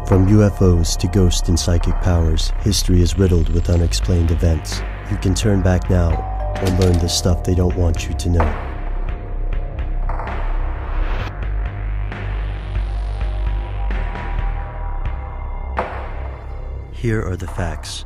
From UFOs to ghost and psychic powers, history is riddled with unexplained events. You can turn back now and learn the stuff they don't want you to know. Here are the facts.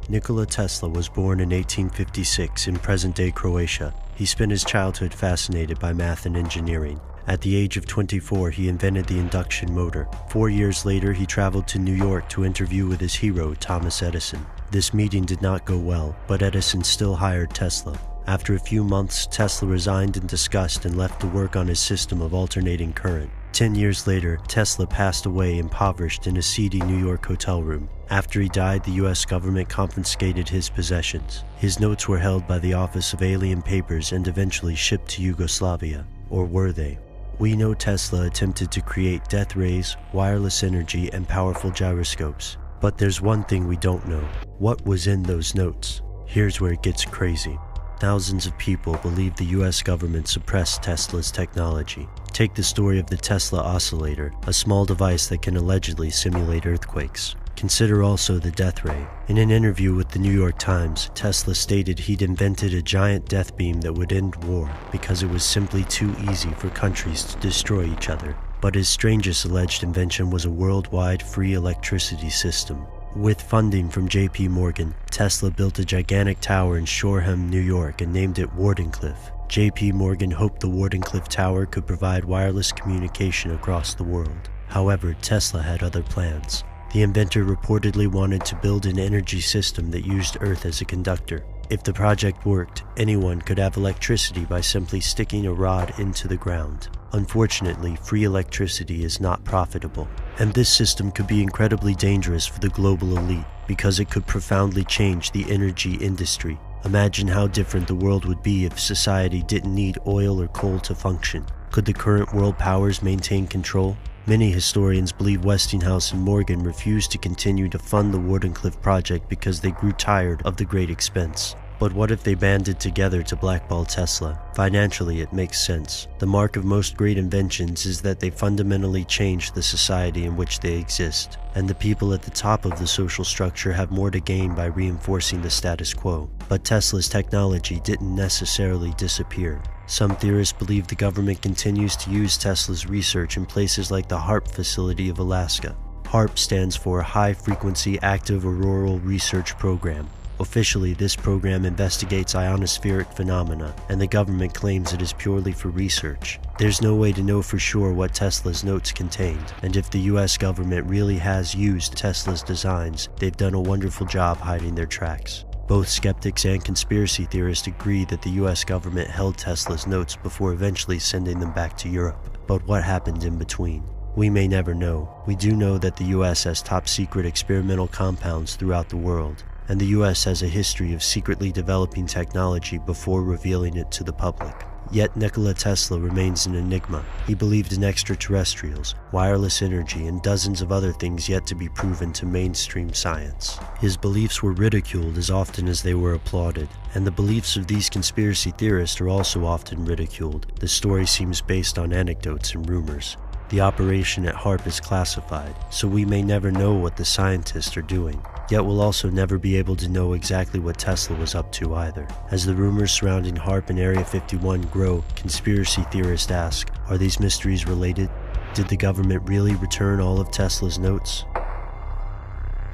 Nikola Tesla was born in 1856 in present-day Croatia. He spent his childhood fascinated by math and engineering. At the age of 24, he invented the induction motor. 4 years later, he traveled to New York to interview with his hero, Thomas Edison. This meeting did not go well, but Edison still hired Tesla. After a few months, Tesla resigned in disgust and left to work on his system of alternating current. 10 years later, Tesla passed away impoverished in a seedy New York hotel room. After he died, the US government confiscated his possessions. His notes were held by the Office of Alien Papers and eventually shipped to Yugoslavia. Or were they? We know Tesla attempted to create death rays, wireless energy, and powerful gyroscopes. But there's one thing we don't know. What was in those notes? Here's where it gets crazy. Thousands of people believe the US government suppressed Tesla's technology. Take the story of the Tesla oscillator, a small device that can allegedly simulate earthquakes. Consider also the death ray. In an interview with the New York Times, Tesla stated he'd invented a giant death beam that would end war because it was simply too easy for countries to destroy each other. But his strangest alleged invention was a worldwide free electricity system. With funding from J.P. Morgan, Tesla built a gigantic tower in Shoreham, New York, and named it Wardenclyffe. J.P. Morgan hoped the Wardenclyffe Tower could provide wireless communication across the world. However, Tesla had other plans. The inventor reportedly wanted to build an energy system that used Earth as a conductor. If the project worked, anyone could have electricity by simply sticking a rod into the ground. Unfortunately, free electricity is not profitable, and this system could be incredibly dangerous for the global elite because it could profoundly change the energy industry. Imagine how different the world would be if society didn't need oil or coal to function. Could the current world powers maintain control? Many historians believe Westinghouse and Morgan refused to continue to fund the Wardenclyffe project because they grew tired of the great expense. But what if they banded together to blackball Tesla? Financially, it makes sense. The mark of most great inventions is that they fundamentally change the society in which they exist, and the people at the top of the social structure have more to gain by reinforcing the status quo. But Tesla's technology didn't necessarily disappear. Some theorists believe the government continues to use Tesla's research in places like the HAARP facility of Alaska. HAARP stands for High Frequency Active Auroral Research Program. Officially, this program investigates ionospheric phenomena, and the government claims it is purely for research. There's no way to know for sure what Tesla's notes contained, and if the US government really has used Tesla's designs, they've done a wonderful job hiding their tracks. Both skeptics and conspiracy theorists agree that the US government held Tesla's notes before eventually sending them back to Europe. But what happened in between? We may never know. We do know that the US has top-secret experimental compounds throughout the world, and the US has a history of secretly developing technology before revealing it to the public. Yet Nikola Tesla remains an enigma. He believed in extraterrestrials, wireless energy, and dozens of other things yet to be proven to mainstream science. His beliefs were ridiculed as often as they were applauded, and the beliefs of these conspiracy theorists are also often ridiculed. The story seems based on anecdotes and rumors. The operation at HAARP is classified, so we may never know what the scientists are doing. Yet we'll also never be able to know exactly what Tesla was up to either. As the rumors surrounding HAARP and Area 51 grow, conspiracy theorists ask, are these mysteries related? Did the government really return all of Tesla's notes?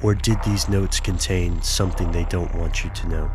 Or did these notes contain something they don't want you to know?